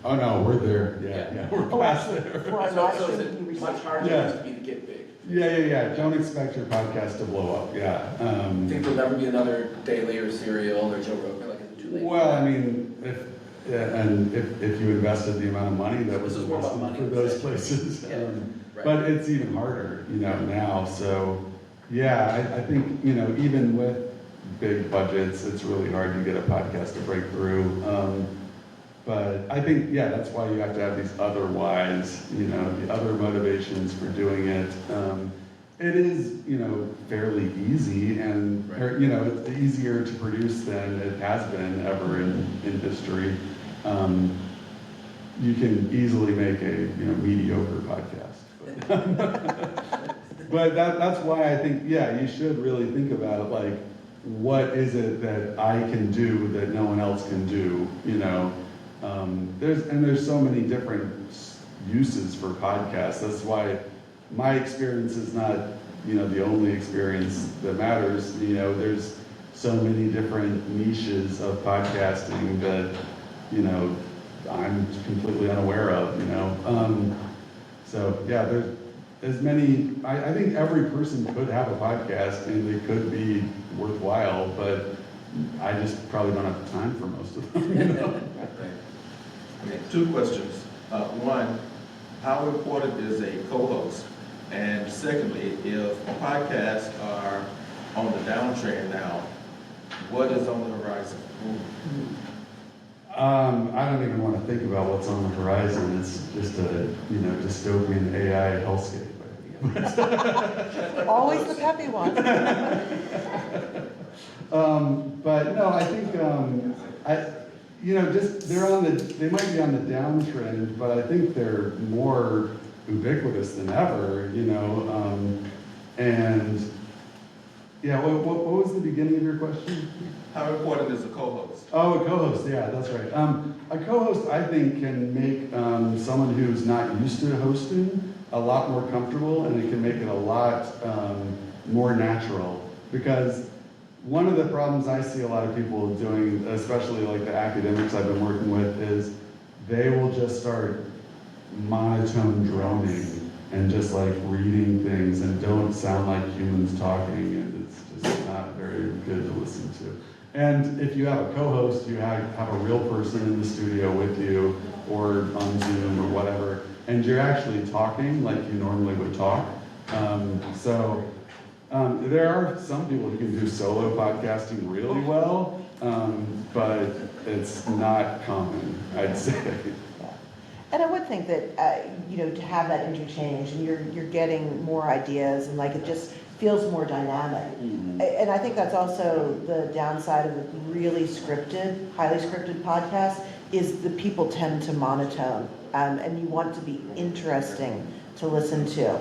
Oh no, we're there. Yeah. We're past there. For our So live is stream, it you received- much harder than it used to be to get big? Yeah. Don't expect your podcast to blow up. Yeah. Think there'll never be another Daily or Serial or Joe Rogan? Like, is it too late? Well, I mean, if you invested the amount of money that was This is more about invested money, for those right? places, Yeah, right. but it's even harder, now. So, yeah, I think even with big budgets, it's really hard to get a podcast to break through. But I think, that's why you have to have these other whys, the other motivations for doing it. It is, fairly easy and, Right. it's easier to produce than it has been ever in history. You can easily make a, mediocre podcast. But that's why I think, you should really think about, like, what is it that I can do that no one else can do, There's so many different uses for podcasts. That's why my experience is not, the only experience that matters. There's so many different niches of podcasting that, I'm completely unaware of, So, there's as many, I think every person could have a podcast and they could be worthwhile, but I just probably don't have the time for most of them, Okay, two questions. One, how important is a co-host? And secondly, if podcasts are on the downtrend now, what is on the horizon? I don't even want to think about what's on the horizon. It's just a, dystopian AI hellscape. Always the peppy one. But no, I think, they might be on the downtrend, but I think they're more ubiquitous than ever, what was the beginning of your question? How important is a co-host? Oh, a co-host, that's right. A co-host, I think, can make someone who's not used to hosting a lot more comfortable, and it can make it a lot more natural. Because one of the problems I see a lot of people doing, especially like the academics I've been working with, is they will just start monotone droning and just like reading things and don't sound like humans talking, and it's just not very good to listen to. And if you have a co-host, you have a real person in the studio with you or on Zoom or whatever, and you're actually talking like you normally would talk. There are some people who can do solo podcasting really well, but it's not common, I'd say. Yeah. And I would think that, to have that interchange and you're getting more ideas and like it just feels more dynamic. And I think that's also the downside of a really scripted, highly scripted podcast is the people tend to monotone, and you want to be interesting to listen to.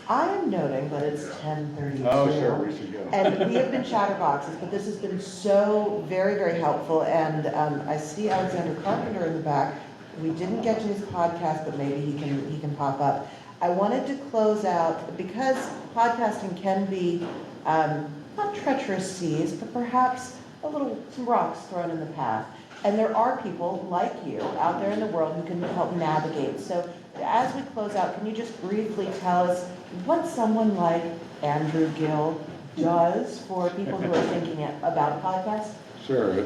I am noting that it's 10:32. Oh, sure, we should go. And we have been chatterboxes, but this has been so very, very helpful. And I see Alexander Carpenter in the back. We didn't get to his podcast, but maybe he can pop up. I wanted to close out, because podcasting can be not treacherous seas, but perhaps some rocks thrown in the path. And there are people like you out there in the world who can help navigate. So as we close out, can you just briefly tell us what someone like Andrew Gill does for people who are thinking about a podcast? Sure.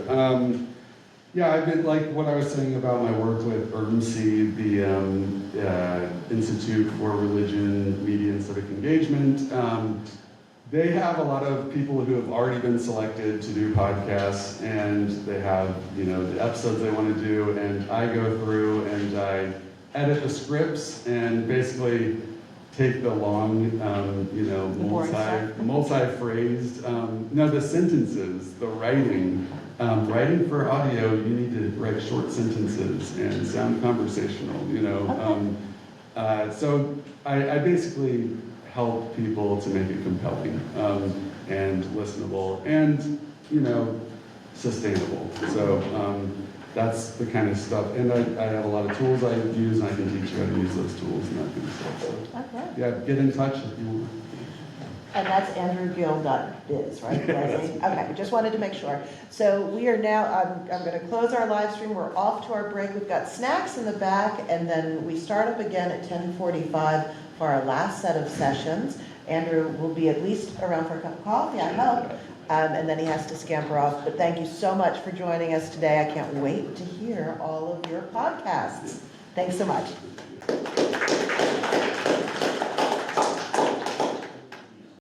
Yeah, I've been, like what I was saying about my work with IRMC, the Institute for Religion, Media, and Civic Engagement. They have a lot of people who have already been selected to do podcasts, and they have, the episodes they want to do, and I go through and I edit the scripts and basically take the long, multi-phrased, the sentences, the writing. Writing for audio, you need to write short sentences and sound conversational, So I basically help people to make it compelling and listenable and, sustainable. So that's the kind of stuff. And I have a lot of tools I use, and I can teach you how to use those tools and that kind of stuff. So, Okay. yeah, get in touch if you want. And that's andrewgill.biz, right? Leslie? Okay, just wanted to make sure. So we are now, I'm going to close our live stream. We're off to our break. We've got snacks in the back, and then we start up again at 10:45 for our last set of sessions. Andrew will be at least around for a cup of coffee, I hope, and then he has to scamper off. But thank you so much for joining us today. I can't wait to hear all of your podcasts. Thanks so much.